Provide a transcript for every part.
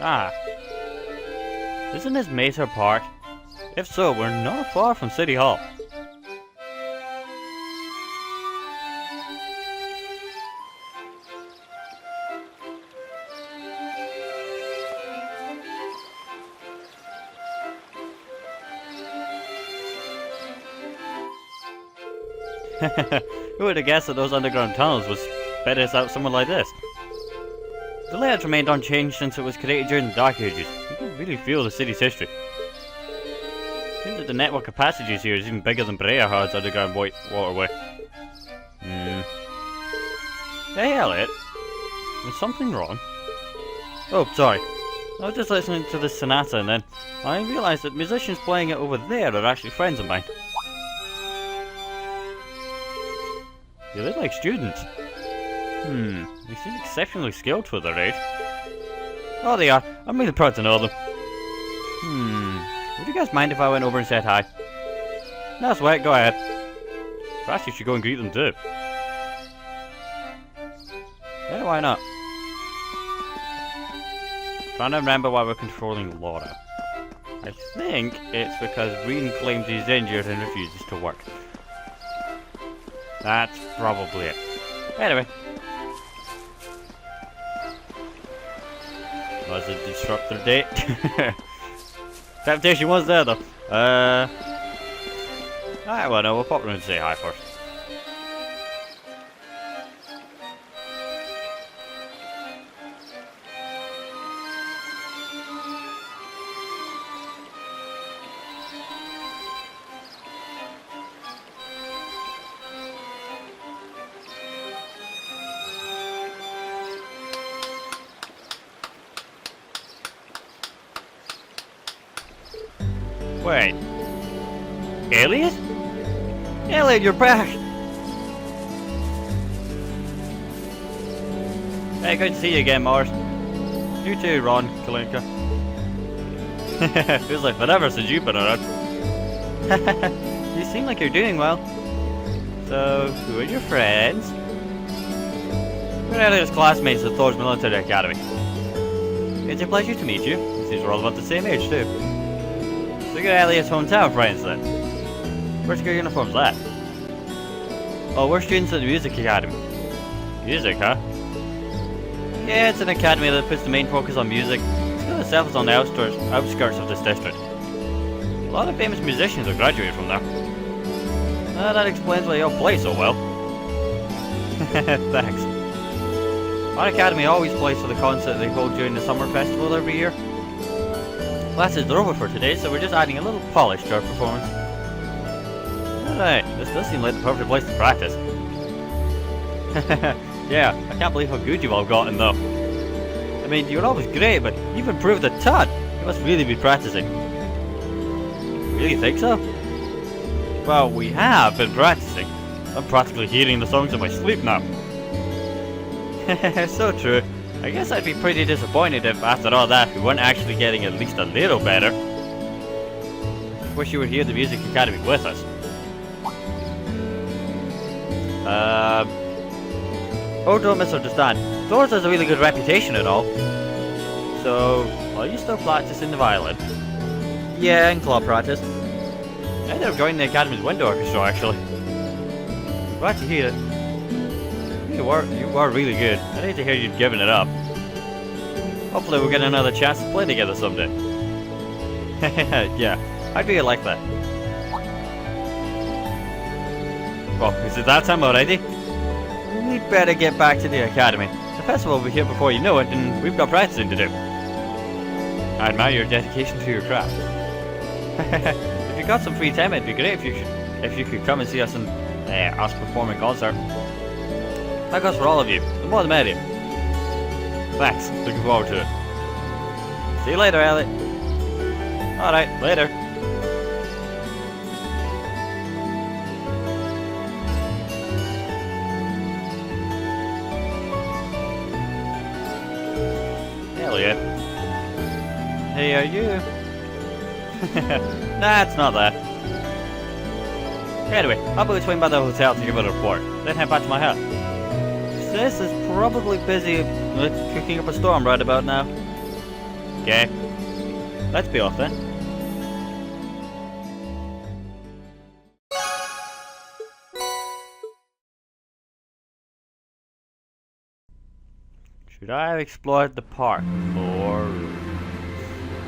Ah, isn't this Mesa Park? If so, we're not far from City Hall. Who would have guessed that those underground tunnels would spit us out somewhere like this? The layout's remained unchanged since it was created during the Dark Ages. You can really feel the city's history. Seems that the network of passages here is even bigger than Breahard's underground waterway. Hey Elliot, is something wrong? Oh, sorry. I was just listening to the sonata and then I realised that musicians playing it over there are actually friends of mine. They look like students. They seem exceptionally skilled for their age. Oh, they are. I'm really proud to know them. Would you guys mind if I went over and said hi? No sweat, go ahead. Perhaps you should go and greet them too. Yeah, why not? Trying to remember why we're controlling Laura. I think it's because Rean claims he's injured and refuses to work. That's probably it. Anyway. Was a disruptor date? Temptation was there though. Alright, well no, we'll pop around and say hi first. Wait. Elliot? Elliot, you're back! Hey, good to see you again, Morris. You too, Ron, Kalinka. Feels like forever since you've been around. You seem like you're doing well. So, who are your friends? We're Elliot's classmates at Thor's Military Academy. It's a pleasure to meet you. It seems we're all about the same age, too. So you're Elliot's hometown friends then. Where's your uniforms at? Oh, we're students at the Music Academy. Music, huh? Yeah, it's an academy that puts the main focus on music. The school itself is on the outskirts of this district. A lot of famous musicians have graduated from there. That explains why you all play so well. Thanks. Our academy always plays for the concert they hold during the summer festival every year. Classes are over for today, so we're just adding a little polish to our performance. Alright, this does seem like the perfect place to practice. Yeah, I can't believe how good you've all gotten though. I mean, you're always great, but you've improved a ton. You must really be practicing. Really think so? Well, we have been practicing. I'm practically hearing the songs in my sleep now. So true. I guess I'd be pretty disappointed if, after all that, we weren't actually getting at least a little better. Wish you were here at the Music Academy with us. Oh, don't misunderstand. Thor's has a really good reputation and all. So, are you still practicing the violin? Yeah, and claw practice. I ended up joining the Academy's window orchestra, actually. Glad to hear it. You are really good. I hate to hear you've given it up. Hopefully we'll get another chance to play together someday. Yeah, I'd really like that. Well, is it that time already? We'd better get back to the academy. The festival will be here before you know it, and we've got practicing to do. I admire your dedication to your craft. If you got some free time, it'd be great if you could come and see us and us perform in concert. That goes for all of you. The more the merrier. Thanks. Looking forward to it. See you later, Elliot. Alright, later. Elliot. Hey, are you? Nah, it's not that. Anyway, I'll probably swing by the hotel to give it a report, then head back to my house. Sis is probably busy cooking up a storm right about now. Okay. Let's be off then. Should I have explored the park more?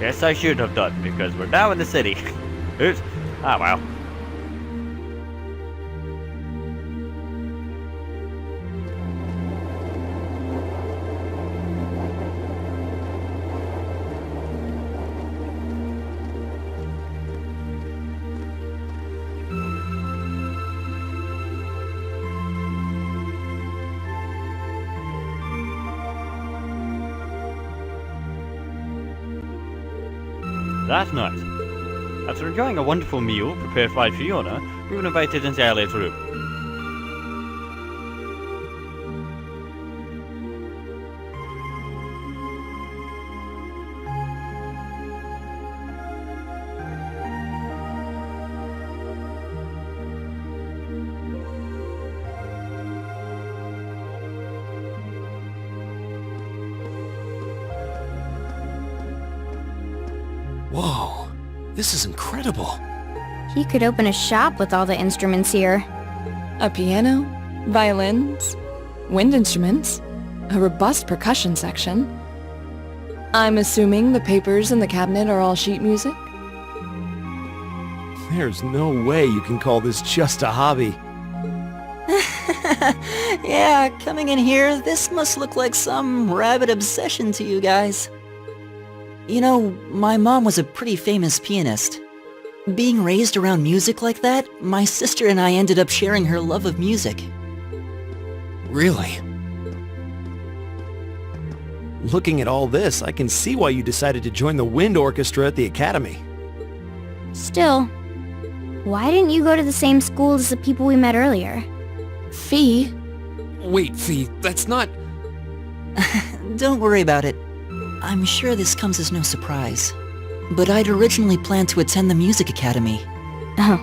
Yes, I should have done, because we're now in the city. Oops. Ah, well. That's nice. After enjoying a wonderful meal prepared by Fiona, we've been invited into Elliot's room. Whoa, this is incredible. He could open a shop with all the instruments here. A piano, violins, wind instruments, a robust percussion section. I'm assuming the papers in the cabinet are all sheet music? There's no way you can call this just a hobby. Yeah, coming in here, this must look like some rabid obsession to you guys. You know, my mom was a pretty famous pianist. Being raised around music like that, my sister and I ended up sharing her love of music. Really? Looking at all this, I can see why you decided to join the wind orchestra at the academy. Still, why didn't you go to the same school as the people we met earlier? Fee? Wait, Fee, that's not... Don't worry about it. I'm sure this comes as no surprise. But I'd originally planned to attend the music academy. Oh.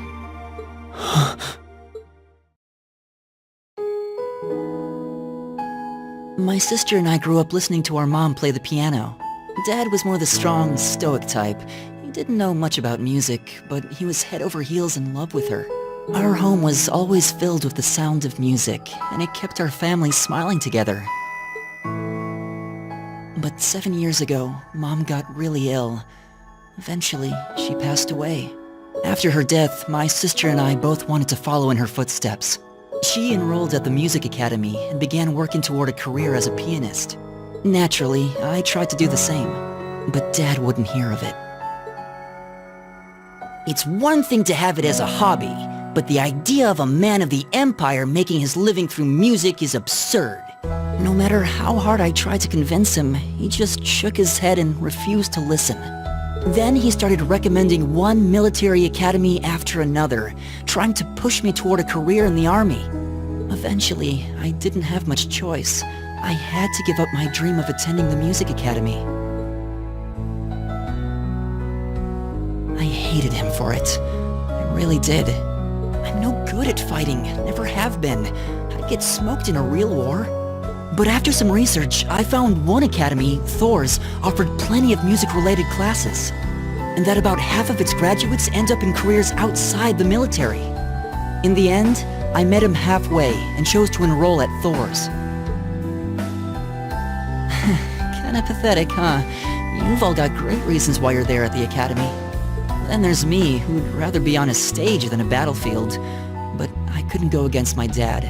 My sister and I grew up listening to our mom play the piano. Dad was more the strong, stoic type. He didn't know much about music, but he was head over heels in love with her. Our home was always filled with the sound of music, and it kept our family smiling together. But 7 years ago, Mom got really ill. Eventually, she passed away. After her death, my sister and I both wanted to follow in her footsteps. She enrolled at the music academy and began working toward a career as a pianist. Naturally, I tried to do the same, but Dad wouldn't hear of it. It's one thing to have it as a hobby, but the idea of a man of the empire making his living through music is absurd. No matter how hard I tried to convince him, he just shook his head and refused to listen. Then he started recommending one military academy after another, trying to push me toward a career in the army. Eventually, I didn't have much choice. I had to give up my dream of attending the music academy. I hated him for it. I really did. I'm no good at fighting, never have been. I'd get smoked in a real war. But after some research, I found one academy, Thor's, offered plenty of music-related classes. And that about half of its graduates end up in careers outside the military. In the end, I met him halfway and chose to enroll at Thor's. Kinda pathetic, huh? You've all got great reasons why you're there at the academy. Then there's me, who'd rather be on a stage than a battlefield. But I couldn't go against my dad.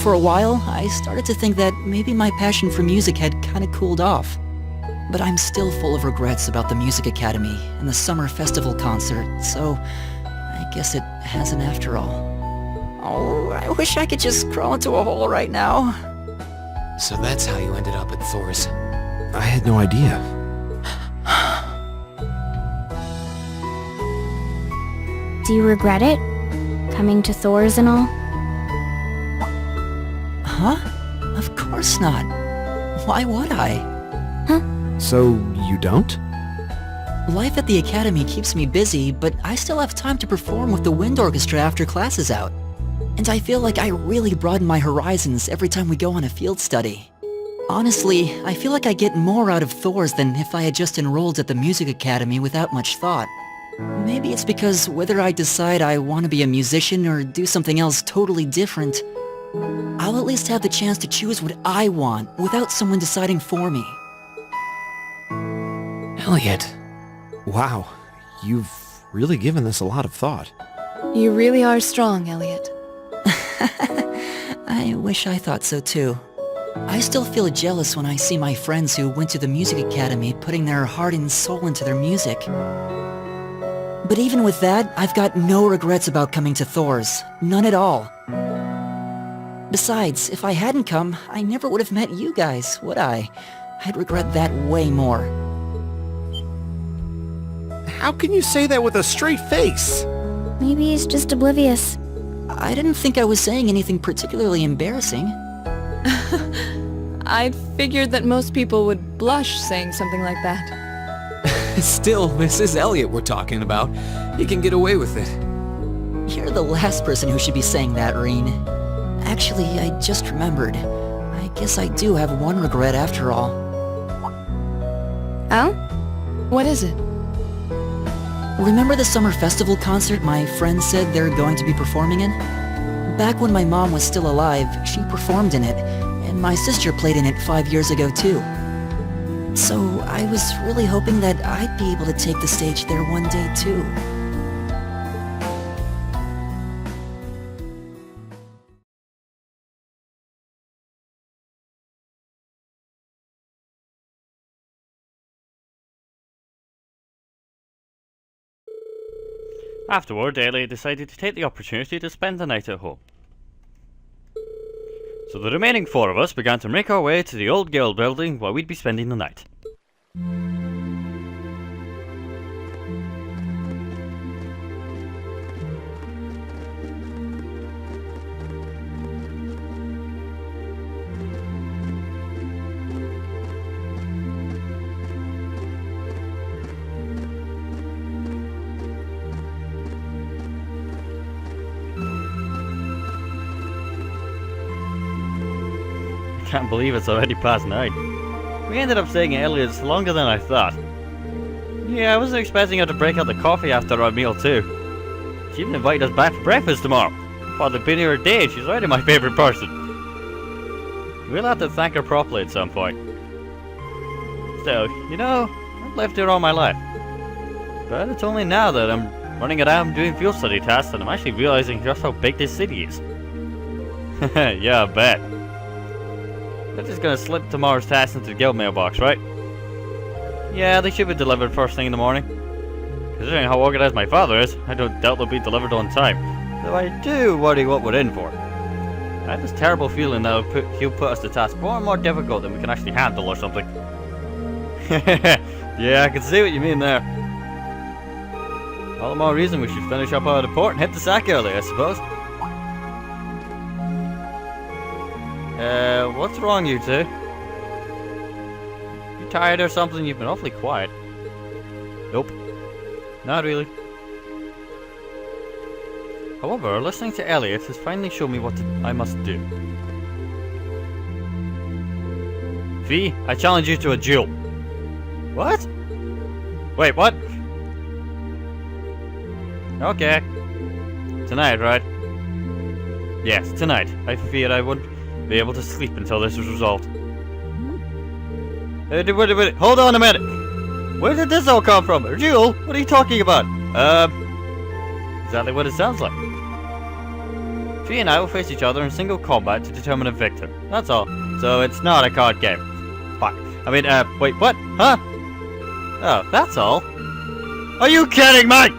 For a while, I started to think that maybe my passion for music had kinda cooled off. But I'm still full of regrets about the music academy and the summer festival concert, so I guess it hasn't after all. Oh, I wish I could just crawl into a hole right now. So that's how you ended up at Thor's. I had no idea. Do you regret it? Coming to Thor's and all? Huh? Of course not. Why would I? So you don't? Life at the academy keeps me busy, but I still have time to perform with the wind orchestra after class is out. And I feel like I really broaden my horizons every time we go on a field study. Honestly, I feel like I get more out of Thor's than if I had just enrolled at the music academy without much thought. Maybe it's because whether I decide I want to be a musician or do something else totally different, I'll at least have the chance to choose what I want without someone deciding for me. Elliot. Wow, you've really given this a lot of thought. You really are strong, Elliot. I wish I thought so too. I still feel jealous when I see my friends who went to the music academy putting their heart and soul into their music. But even with that, I've got no regrets about coming to Thor's. None at all. Besides, if I hadn't come, I never would have met you guys, would I? I'd regret that way more. How can you say that with a straight face? Maybe he's just oblivious. I didn't think I was saying anything particularly embarrassing. I'd figured that most people would blush saying something like that. Still, this is Elliot we're talking about. He can get away with it. You're the last person who should be saying that, Reen. Actually, I just remembered. I guess I do have one regret after all. Oh? What is it? Remember the summer festival concert my friends said they're going to be performing in? Back when my mom was still alive, she performed in it, and my sister played in it 5 years ago too. So I was really hoping that I'd be able to take the stage there one day too. Afterward, Elliot decided to take the opportunity to spend the night at home. So the remaining 4 of us began to make our way to the old guild building where we'd be spending the night. Can't believe it's already past 9. We ended up staying at Elliot's longer than I thought. Yeah, I wasn't expecting her to break out the coffee after our meal too. She even invited us back for breakfast tomorrow. I've hardly been here a day, she's already my favourite person. We'll have to thank her properly at some point. Still, you know, I've lived here all my life. But it's only now that I'm running around doing field study tasks that I'm actually realising just how big this city is. Yeah, I bet. They're just gonna slip tomorrow's tasks into the guild mailbox, right? Yeah, they should be delivered first thing in the morning. Considering how organised my father is, I don't doubt they'll be delivered on time. Though I do worry what we're in for. I have this terrible feeling that he'll put us to task far more difficult than we can actually handle or something. Yeah, I can see what you mean there. All the more reason we should finish up our report and hit the sack early, I suppose. What's wrong, you two? You tired or something? You've been awfully quiet. Nope. Not really. However, listening to Elliot has finally shown me what I must do. V, I challenge you to a duel. What? Wait, what? Okay. Tonight, right? Yes, tonight. I fear I wouldn't be able to sleep until this was resolved. Wait, hold on a minute! Where did this all come from? A duel? What are you talking about? Exactly what it sounds like. Fee and I will face each other in single combat to determine a victor. That's all. So it's not a card game. Fuck. I mean, wait, what? Huh? Oh, that's all? Are you kidding me?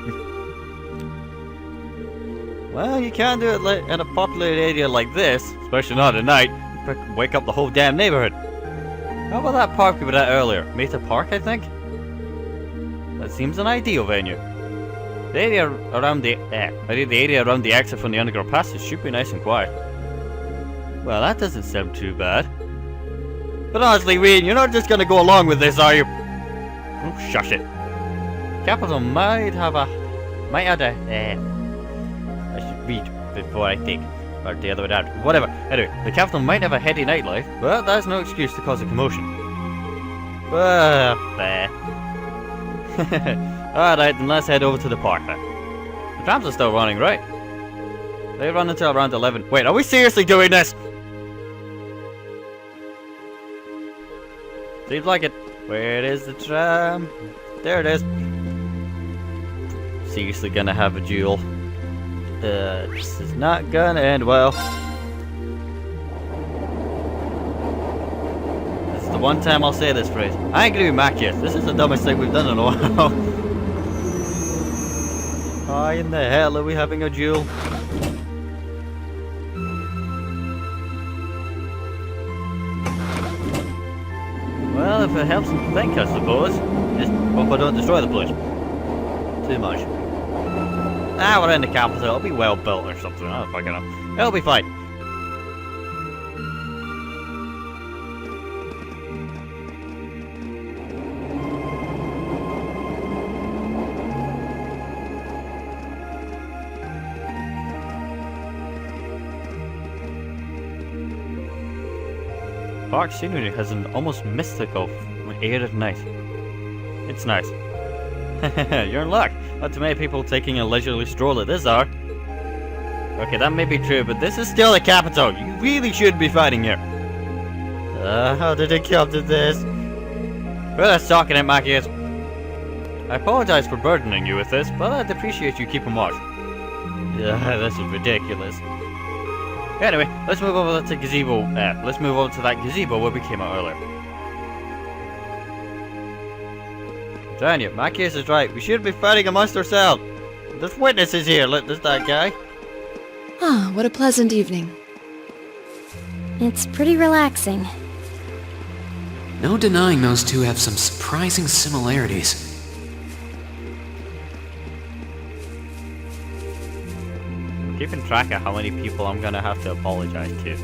Well, you can't do it in a populated area like this, especially not at night. You wake up the whole damn neighborhood. How about that park we were at earlier? Meta Park, I think? That seems an ideal venue. The area around the exit from the underground passage should be nice and quiet. Well, that doesn't sound too bad. But honestly, Reen, you're not just gonna go along with this, are you? Oh, shush it. Capital might add a I should read before I think. Or the other way down. Whatever. Anyway, the capital might have a heady nightlife, but that's no excuse to cause a commotion. Fair. Alright, then let's head over to the park then. The trams are still running, right? They run until around 11. Wait, are we seriously doing this? Seems like it. Where is the tram? There it is. Seriously gonna have a duel. This is not gonna end well. This is the one time I'll say this phrase. I ain't gonna be Mac yet. This is the dumbest thing we've done in a while. Why in the hell are we having a duel? Well, if it helps them think, I suppose. Just hope I don't destroy the place. Too much. Ah, we're in the capital. It'll be well built or something. I don't fucking know. It'll be fine. Park scenery has an almost mystical air at night. It's nice. You're in luck. Not too many people taking a leisurely stroll at this hour. Okay, that may be true, but this is still the capital. You really should be fighting here. How did it come to this? Well, that's talking it, Machias. I apologize for burdening you with this, but I'd appreciate you keeping watch. Yeah, this is ridiculous. Anyway, let's move over to gazebo. Let's move over to that gazebo where we came out earlier. I'm telling you, my case is right. We should be fighting amongst ourselves. There's witnesses here. Look, there's that guy. Ah, what a pleasant evening. It's pretty relaxing. No denying those two have some surprising similarities. I'm keeping track of how many people I'm gonna have to apologize to.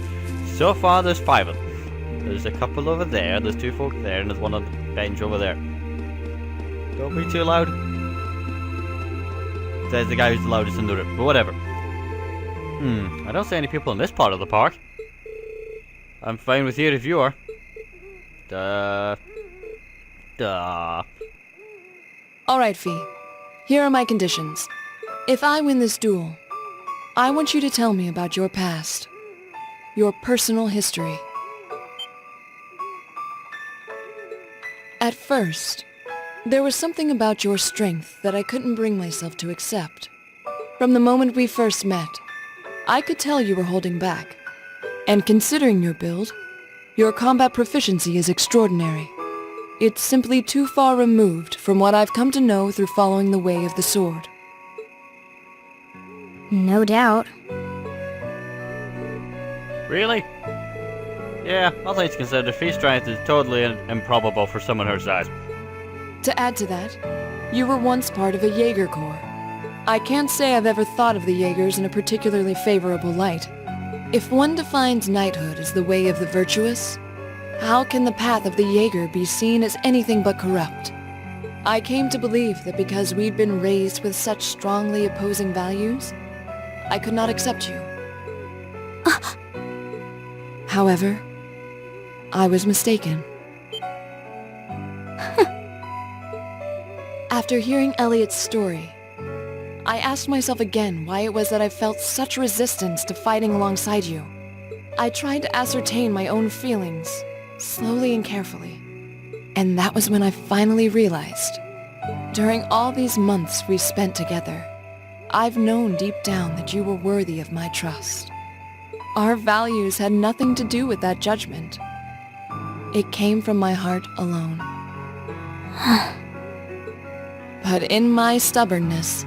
So far, there's 5 of them. There's a couple over there, there's 2 folk there, and there's one on the bench over there. Don't be too loud. Says the guy who's the loudest in the room, but whatever. I don't see any people in this part of the park. I'm fine with you if you are. Duh. Alright, Fee. Here are my conditions. If I win this duel, I want you to tell me about your past. Your personal history. At first, there was something about your strength that I couldn't bring myself to accept. From the moment we first met, I could tell you were holding back. And considering your build, your combat proficiency is extraordinary. It's simply too far removed from what I've come to know through following the way of the sword. No doubt. Really? Yeah, all things considered, Fee's strength is totally improbable for someone her size. To add to that, you were once part of a Jaeger Corps. I can't say I've ever thought of the Jaegers in a particularly favorable light. If one defines knighthood as the way of the virtuous, how can the path of the Jaeger be seen as anything but corrupt? I came to believe that because we'd been raised with such strongly opposing values, I could not accept you. However, I was mistaken. After hearing Elliot's story, I asked myself again why it was that I felt such resistance to fighting alongside you. I tried to ascertain my own feelings, slowly and carefully. And that was when I finally realized. During all these months we spent together, I've known deep down that you were worthy of my trust. Our values had nothing to do with that judgment. It came from my heart alone. But in my stubbornness,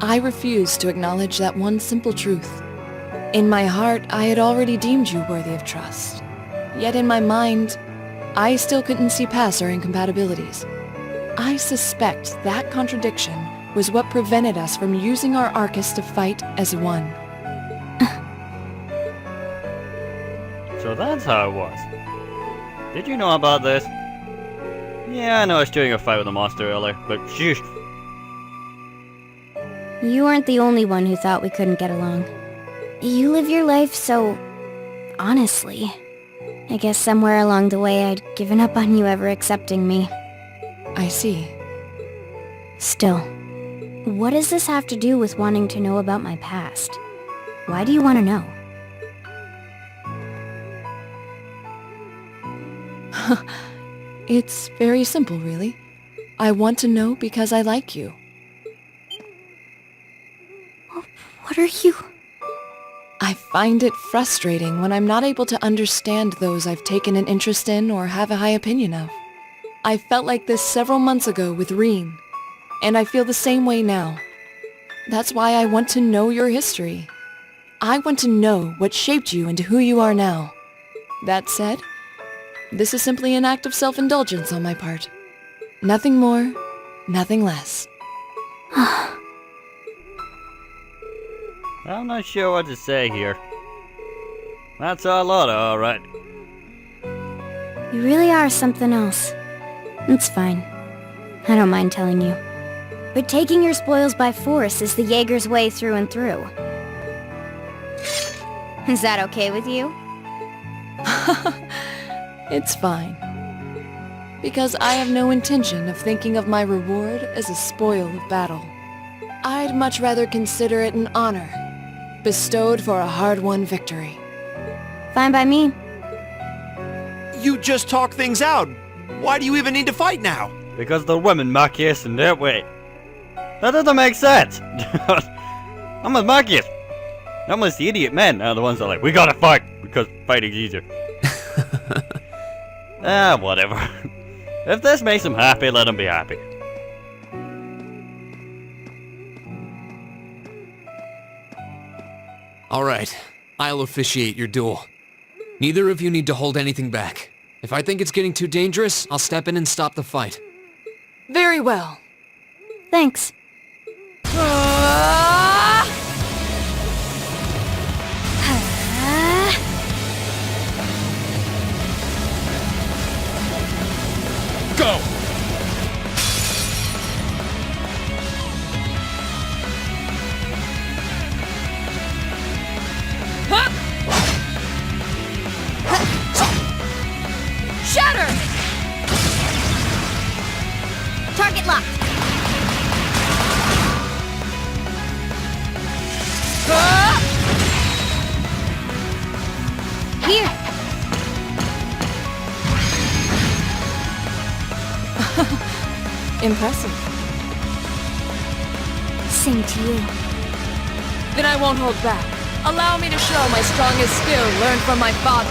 I refused to acknowledge that one simple truth. In my heart, I had already deemed you worthy of trust. Yet in my mind, I still couldn't see past our incompatibilities. I suspect that contradiction was what prevented us from using our Arcus to fight as one. So that's how it was. Did you know about this? Yeah, I know I was during a fight with a monster earlier, but shoosh. You weren't the only one who thought we couldn't get along. You live your life so... honestly. I guess somewhere along the way I'd given up on you ever accepting me. I see. Still, what does this have to do with wanting to know about my past? Why do you want to know? It's very simple, really. I want to know because I like you. What are you... I find it frustrating when I'm not able to understand those I've taken an interest in or have a high opinion of. I felt like this several months ago with Reen, and I feel the same way now. That's why I want to know your history. I want to know what shaped you into who you are now. That said, this is simply an act of self-indulgence on my part. Nothing more, nothing less. I'm not sure what to say here. That's our lot, alright. You really are something else. It's fine. I don't mind telling you. But taking your spoils by force is the Jaeger's way through and through. Is that okay with you? It's fine. Because I have no intention of thinking of my reward as a spoil of battle. I'd much rather consider it an honor, bestowed for a hard-won victory. Fine by me. You just talk things out. Why do you even need to fight now? Because the women Marcus in their way. That doesn't make sense. I'm with Marcus. Unless the idiot men are the ones that are like, we gotta fight because fighting's easier. Whatever. If this makes them happy, let them be happy. Alright, I'll officiate your duel. Neither of you need to hold anything back. If I think it's getting too dangerous, I'll step in and stop the fight. Very well. Thanks. Go! Shatter! Target locked. Here. Impressive. Same to you. Then I won't hold back. Allow me to show my strongest skill learned from my father.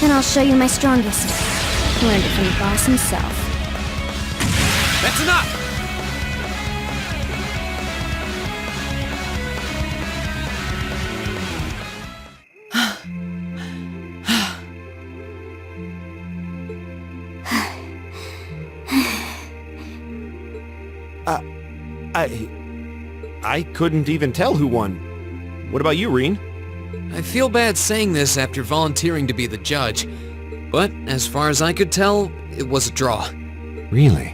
Then I'll show you my strongest. Learned it from the boss himself. That's enough! I couldn't even tell who won. What about you, Reen? I feel bad saying this after volunteering to be the judge, but as far as I could tell, it was a draw. Really?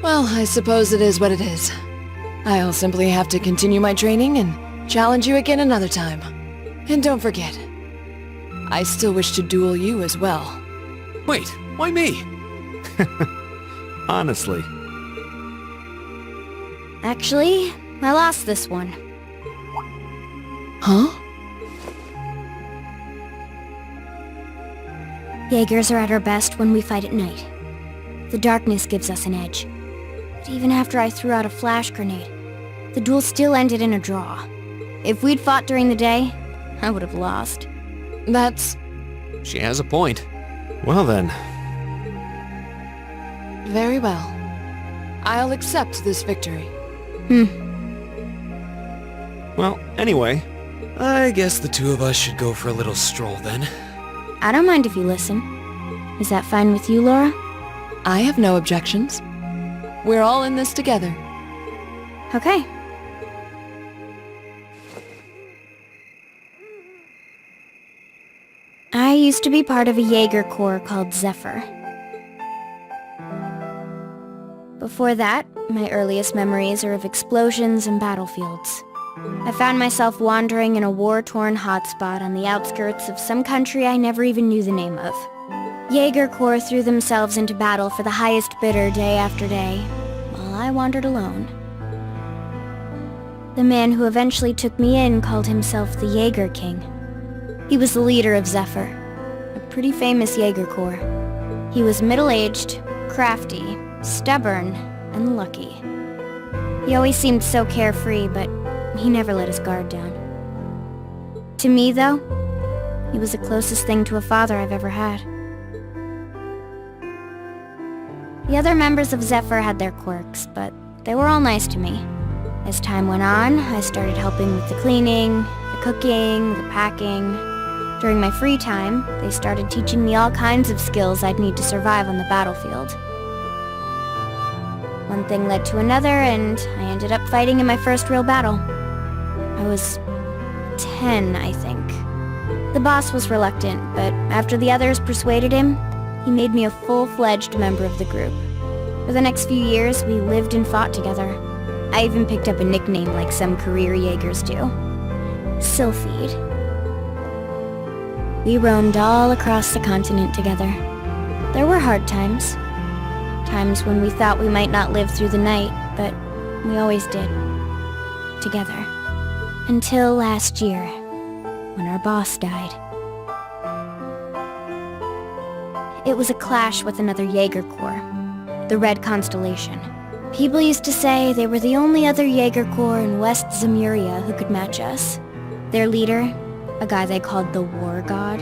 Well, I suppose it is what it is. I'll simply have to continue my training and challenge you again another time. And don't forget, I still wish to duel you as well. Wait, why me? Honestly. Actually, I lost this one. Huh? Jaegers are at our best when we fight at night. The darkness gives us an edge. But even after I threw out a flash grenade, the duel still ended in a draw. If we'd fought during the day, I would have lost. That's She has a point. Well then. very well. I'll accept this victory. Well, anyway. I guess the two of us should go for a little stroll then. I don't mind if you listen. Is that fine with you, Laura? I have no objections. We're all in this together. Okay. I used to be part of a Jaeger Corps called Zephyr. Before that, my earliest memories are of explosions and battlefields. I found myself wandering in a war-torn hotspot on the outskirts of some country I never even knew the name of. Jaeger Corps threw themselves into battle for the highest bidder day after day, while I wandered alone. The man who eventually took me in called himself the Jaeger King. He was the leader of Zephyr, a pretty famous Jaeger Corps. He was middle-aged, crafty, stubborn, and lucky. He always seemed so carefree, but he never let his guard down. To me, though, he was the closest thing to a father I've ever had. The other members of Zephyr had their quirks, but they were all nice to me. As time went on, I started helping with the cleaning, the cooking, the packing. During my free time, they started teaching me all kinds of skills I'd need to survive on the battlefield. One thing led to another, and I ended up fighting in my first real battle. I was 10, I think. The boss was reluctant, but after the others persuaded him, he made me a full-fledged member of the group. For the next few years, we lived and fought together. I even picked up a nickname like some career Jaegers do. Sylphide. We roamed all across the continent together. There were hard times. Times when we thought we might not live through the night, but we always did. Together. Until last year, when our boss died. It was a clash with another Jaeger Corps, the Red Constellation. People used to say they were the only other Jaeger Corps in West Zemuria who could match us. Their leader, a guy they called the War God,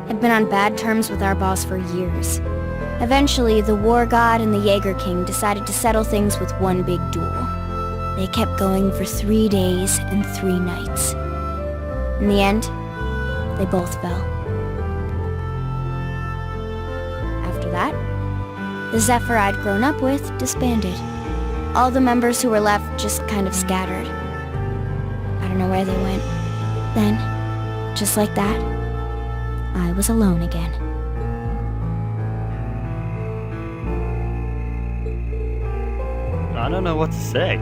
had been on bad terms with our boss for years. Eventually, the War God and the Jaeger King decided to settle things with one big duel. They kept going for 3 days and 3 nights. In the end, they both fell. After that, the Zephyr I'd grown up with disbanded. All the members who were left just kind of scattered. I don't know where they went. Then, just like that, I was alone again. I don't know what to say.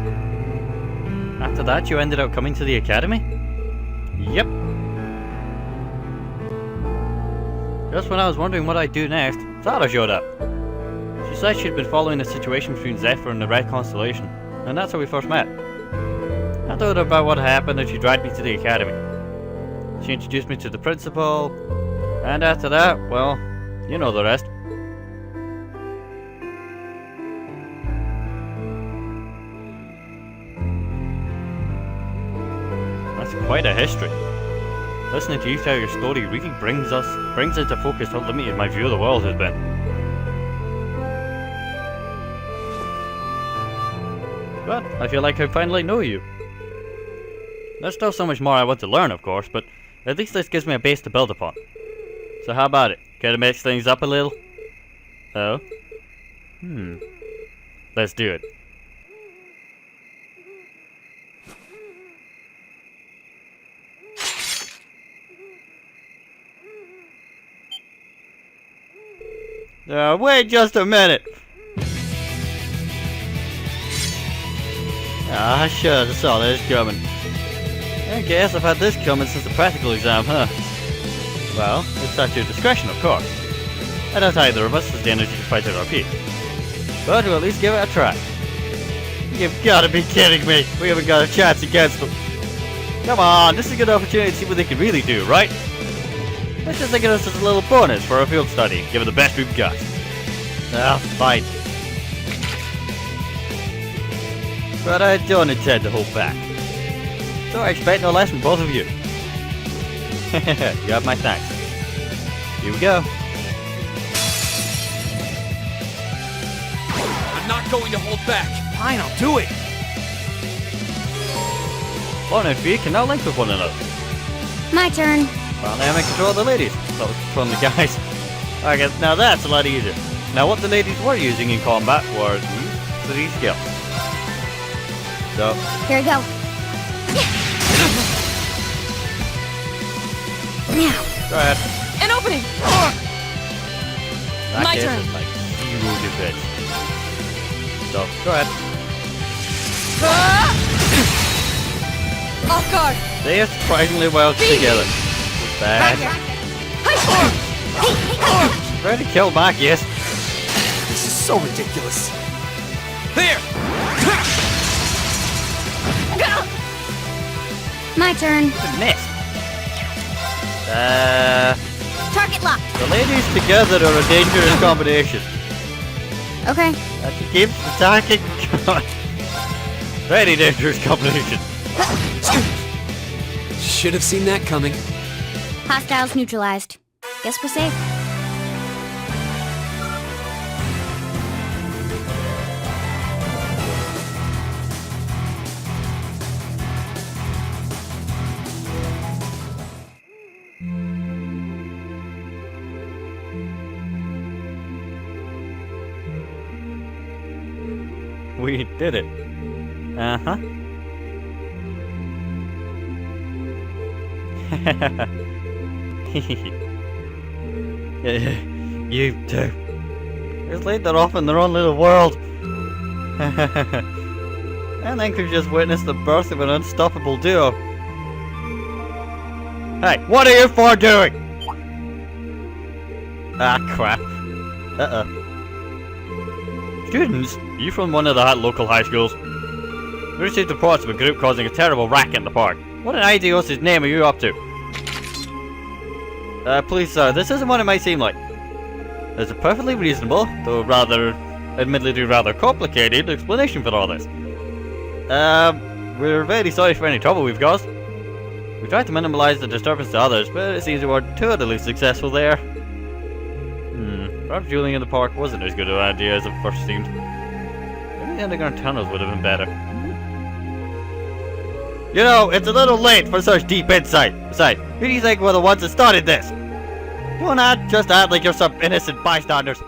After that, you ended up coming to the academy? Yep. Just when I was wondering what I'd do next, Zara showed up. She said she'd been following the situation between Zephyr and the Red Constellation, and that's how we first met. I told her about what happened and she dragged me to the academy. She introduced me to the principal, and after that, well, you know the rest. That's quite a history. Listening to you tell your story really brings into focus how limited my view of the world has been. But I feel like I finally know you. There's still so much more I want to learn, of course, but at least this gives me a base to build upon. So how about it? Gotta mix things up a little? Oh? Let's do it. Wait just a minute! I should have saw this coming. I guess I've had this coming since the practical exam, huh? Well, it's at your discretion, of course. I doubt either of us has the energy to fight at our peak. But we'll at least give it a try. You've gotta be kidding me! We haven't got a chance against them. Come on, this is a good opportunity to see what they can really do, right? Let's just think of this as a little bonus for our field study, give it the best we've got. Fine. But I don't intend to hold back. So I expect no less from both of you. You have my thanks. Here we go. I'm not going to hold back. Fine, I'll do it. One and Fee can now link with one another. My turn. Finally, I'm in control of the ladies. That was controlling the guys. Okay, now that's a lot easier. Now what the ladies were using in combat were these 3 skills. So, Here we go. Now. go ahead. An opening! That My case turn. is like 0 defense. So, go ahead. Off guard! They are surprisingly well together. Bad. Ready to kill Machias. This is so ridiculous. There! My turn. Missed. Target locked. The ladies together are a dangerous combination. Okay. And she keeps attacking. Very dangerous combination. Should have seen that coming. Hostiles neutralized. Guess we're safe. We did it. Uh-huh. You two. Just laid that off in their own little world. I think we've just witnessed the birth of an unstoppable duo. Hey, what are you four doing? Ah, crap. Uh-oh. Students, are you from one of the local high schools? We received reports of a group causing a terrible racket in the park. What in Idios' name are you up to? Please sir, this isn't what it might seem like. There's a perfectly reasonable, though admittedly rather complicated explanation for all this. We're very sorry for any trouble we've caused. We tried to minimize the disturbance to others, but it seems we weren't totally successful there. Perhaps dueling in the park wasn't as good an idea as it first seemed. Maybe the underground tunnels would have been better. You know, it's a little late for such deep insight. Besides, who do you think were the ones that started this? Don't just act like you're some innocent bystanders.